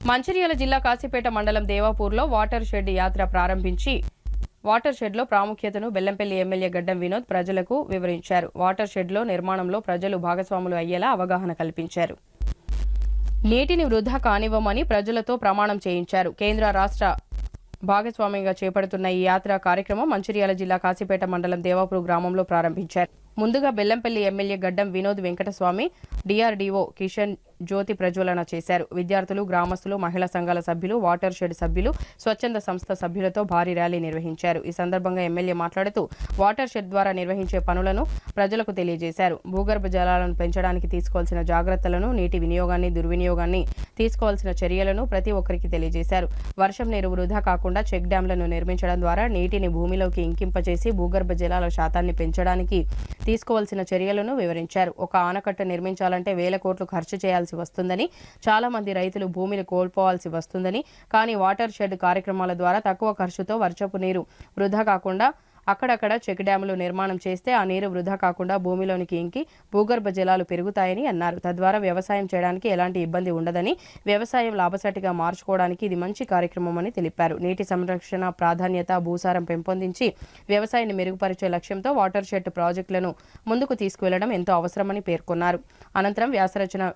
మంచిర్యాల జిల్లా కాశీపేట మండలం దేవాపూర్లో water shed యాత్ర ప్రారంభించి వాటర్ షెడ్లో ప్రాముఖ్యతను బెల్లంపల్లి ఎమ్మెల్యే గడ్డం వినోద్ ప్రజలకు వివరించారు. వాటర్ షెడ్లో నిర్మాణంలో ప్రజలు భాగస్వాములు అయ్యేలా అవగాహన కల్పించారు. నీటిని వృధా కానివ్వమని ప్రజలతో ప్రమాణం చేయించారు. కేంద్ర రాష్ట్ర భాగస్వామ్యంగా చేపడుతున్న ఈ యాత్ర కార్యక్రమం మంచిర్యాల జిల్లా కాశీపేట మండలం దేవాపూర్ గ్రామంలో ప్రారంభించారు. ముందుగా బెల్లంపల్లి ఎమ్మెల్యే గడ్డం వినోద్ వెంకటస్వామి డిఆర్డీఓ కిషన్ జ్యోతి ప్రజ్వలన చేశారు. విద్యార్థులు, గ్రామస్తులు, మహిళా సంఘాల సభ్యులు, వాటర్ షెడ్ సభ్యులు, స్వచ్ఛంద సంస్థ సభ్యులతో భారీ ర్యాలీ నిర్వహించారు. ఈ సందర్భంగా ఎమ్మెల్యే మాట్లాడుతూ వాటర్ షెడ్ ద్వారా నిర్వహించే పనులను ప్రజలకు తెలియజేశారు. భూగర్భ జలాలను పెంచడానికి తీసుకోవాల్సిన జాగ్రత్తలను, నీటి వినియోగాన్ని, దుర్వినియోగాన్ని తీసుకోవాల్సిన చర్యలను ప్రతి ఒక్కరికి తెలియజేశారు. వర్షం నీరు వృధా కాకుండా చెక్ డ్యాంలను నిర్మించడం ద్వారా నీటిని భూమిలోకి ఇంకింపచేసి భూగర్భ జలాల శాతాన్ని పెంచడానికి తీసుకోవాల్సిన చర్యలను వివరించారు. ఒక ఆనకట్ట నిర్మించాలంటే వేల కోట్లు ఖర్చు చేయాల్సి వస్తుందని, చాలా మంది రైతులు భూమిని కోల్పోవాల్సి వస్తుందని, కానీ వాటర్ షెడ్ కార్యక్రమాల ద్వారా తక్కువ ఖర్చుతో వర్షపు నీరు వృధా కాకుండా అక్కడక్కడ చెక్ డ్యాములు నిర్మాణం చేస్తే ఆ నీరు వృధా కాకుండా భూమిలోనికి ఇంకి భూగర్భ జలాలు పెరుగుతాయని అన్నారు. తద్వారా వ్యవసాయం చేయడానికి ఎలాంటి ఇబ్బంది ఉండదని, వ్యవసాయం లాభసాటిగా మార్చుకోవడానికి ఇది మంచి కార్యక్రమం అని తెలిపారు. నీటి సంరక్షణ ప్రాధాన్యత, భూసారం పెంపొందించి వ్యవసాయాన్ని మెరుగుపరిచే లక్ష్యంతో వాటర్ షెడ్ ప్రాజెక్టులను ముందుకు తీసుకువెళ్లడం ఎంతో అవసరమని పేర్కొన్నారు. అనంతరం వ్యాసరచన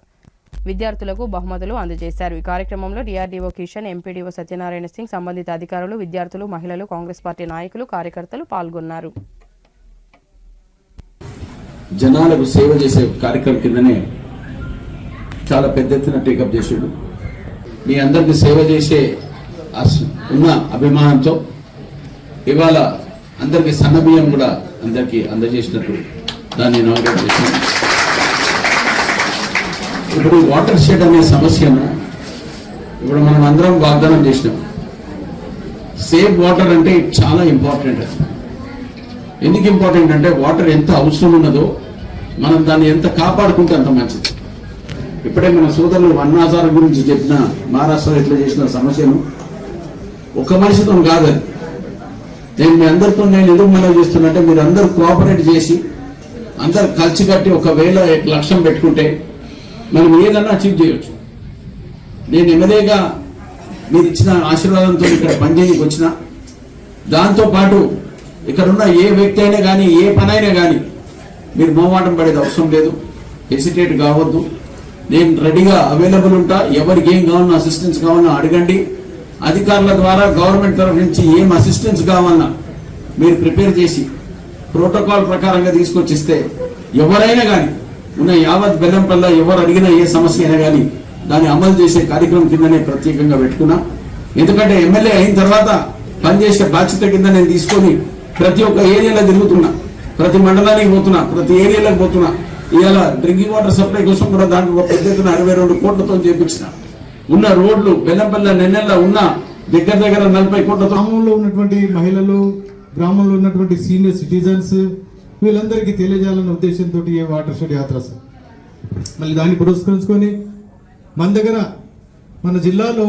విద్యార్థులకు బహుమతులు అందజేశారు. ఈ కార్యక్రమంలో డిఆర్డీఓ కిషన్, ఎంపీడీఓ సత్యనారాయణ సింగ్, సంబంధిత అధికారులు, విద్యార్థులు, మహిళలు, కాంగ్రెస్ పార్టీ నాయకులు, కార్యకర్తలు పాల్గొన్నారు. జనాలకు సేవ చేసే కార్యక్రమం కిందనే చాలా పెద్ద ఎత్తున టేకప్ చేసాడు. మీ అందరికి సేవ చేసే ఉన్న అభిమానంతో ఇవాళ అందరికి సన్నబియ్యం కూడా అందరికి అందజేసినట్టు దాన్ని ఇనాగ్రేట్ చేశాను. ఇప్పుడు వాటర్ షెడ్ అనే సమస్యను ఇప్పుడు మనం అందరం వాగ్దానం చేసినాం. సేవ్ వాటర్ అంటే చాలా ఇంపార్టెంట్. ఎందుకు ఇంపార్టెంట్ అంటే వాటర్ ఎంత అవసరం ఉన్నదో మనం దాన్ని ఎంత కాపాడుకుంటే అంత మంచిది. ఇప్పుడే మన సోదరులు వన్నాసారం గురించి చెప్పిన మహారాష్ట్రలో ఎట్లా చేసిన సమస్యను ఒక మనిషితో కాదని నేను మీ అందరితో నేను ఎందుకు మనవి చేస్తున్నట్టే మీరు అందరూ కోఆపరేట్ చేసి అందరు కలిసి కట్టి ఒకవేళ లక్ష్యం పెట్టుకుంటే మనం ఏదన్నా అచీవ్ చేయవచ్చు. నేను ఎమ్మెల్యేగా మీరు ఇచ్చిన ఆశీర్వాదంతో ఇక్కడ పనిచేయడానికి వచ్చిన, దాంతోపాటు ఇక్కడున్న ఏ వ్యక్తి అయినా కానీ ఏ పని అయినా కానీ మీరు మోమాటం పడేది అవసరం లేదు, హెసిటేట్ కావద్దు. నేను రెడీగా అవైలబుల్ ఉంటా. ఎవరికి ఏం కావాలన్నా అసిస్టెన్స్ కావాలన్నా అడగండి. అధికారుల ద్వారా గవర్నమెంట్ తరఫు నుంచి ఏం అసిస్టెన్స్ కావాలన్నా మీరు ప్రిపేర్ చేసి ప్రోటోకాల్ ప్రకారంగా తీసుకొచ్చిస్తే ఎవరైనా కానీ ఉన్న యావత్ బెల్లంపల్లి ఎవరు అడిగినా ఏ సమస్య అయినా కానీ దాన్ని అమలు చేసే కార్యక్రమం కిందనే ప్రత్యేకంగా పెట్టుకున్నా. ఎందుకంటే ఎమ్మెల్యే అయిన తర్వాత పనిచేసే బాధ్యత కింద నేను తీసుకొని ప్రతి ఒక్క ఏరియాలో తిరుగుతున్నా, ప్రతి మండలానికి పోతున్నా, ప్రతి ఏరియాలకు పోతున్నా. ఇవాళ డ్రింకింగ్ వాటర్ సప్లై కోసం కూడా దాంట్లో పెద్ద ఎత్తున 62 కోట్లతో చేపించిన ఉన్న రోడ్లు బెల్లంపల్లి నెన్నెల్ల ఉన్న దగ్గర 40 కోట్లతో. గ్రామంలో ఉన్నటువంటి మహిళలు, గ్రామంలో ఉన్నటువంటి సీనియర్ సిటిజన్స్ వీళ్ళందరికీ తెలియజేయాలన్న ఉద్దేశంతో ఏ వాటర్ షెడ్ యాత్ర సార్. మళ్ళీ దాన్ని పురస్కరించుకొని మన దగ్గర మన జిల్లాలో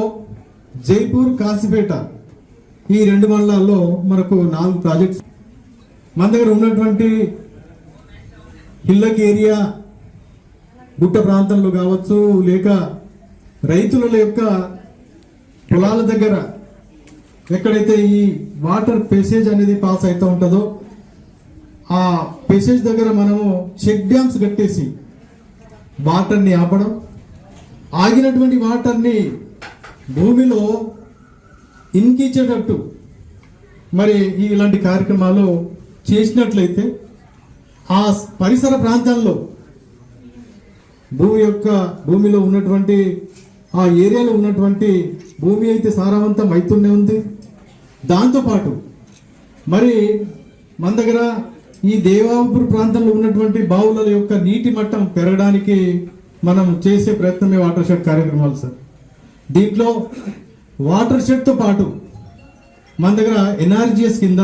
జైపూర్, కాశీపేట ఈ 2 మండలాల్లో మనకు 4 ప్రాజెక్ట్స్. మన దగ్గర ఉన్నటువంటి హిల్లక్ ఏరియా, గుట్ట ప్రాంతంలో కావచ్చు, లేక రైతుల యొక్క పొలాల దగ్గర ఎక్కడైతే ఈ వాటర్ పేసేజ్ అనేది పాస్ అవుతూ ఉంటుందో ఆ పేసేజ్ దగ్గర మనము చెక్ డ్యామ్స్ కట్టేసి వాటర్ని ఆపడం, ఆగినటువంటి వాటర్ని భూమిలో ఇంకించేటట్టు మరి ఇలాంటి కార్యక్రమాలు చేసినట్లయితే ఆ పరిసర ప్రాంతాల్లో భూమిలో ఉన్నటువంటి ఆ ఏరియాలో ఉన్నటువంటి భూమి అయితే సారవంతం అవుతూనే ఉంది. దాంతోపాటు మరి మన దగ్గర ఈ దేవాపూర్ ప్రాంతంలో ఉన్నటువంటి బావుల యొక్క నీటి మట్టం పెరగడానికి మనం చేసే ప్రయత్నమే వాటర్ షెడ్ కార్యక్రమాలు సార్. దీంట్లో వాటర్ షెడ్తో పాటు మన దగ్గర ఎన్ఆర్జీఎస్ కింద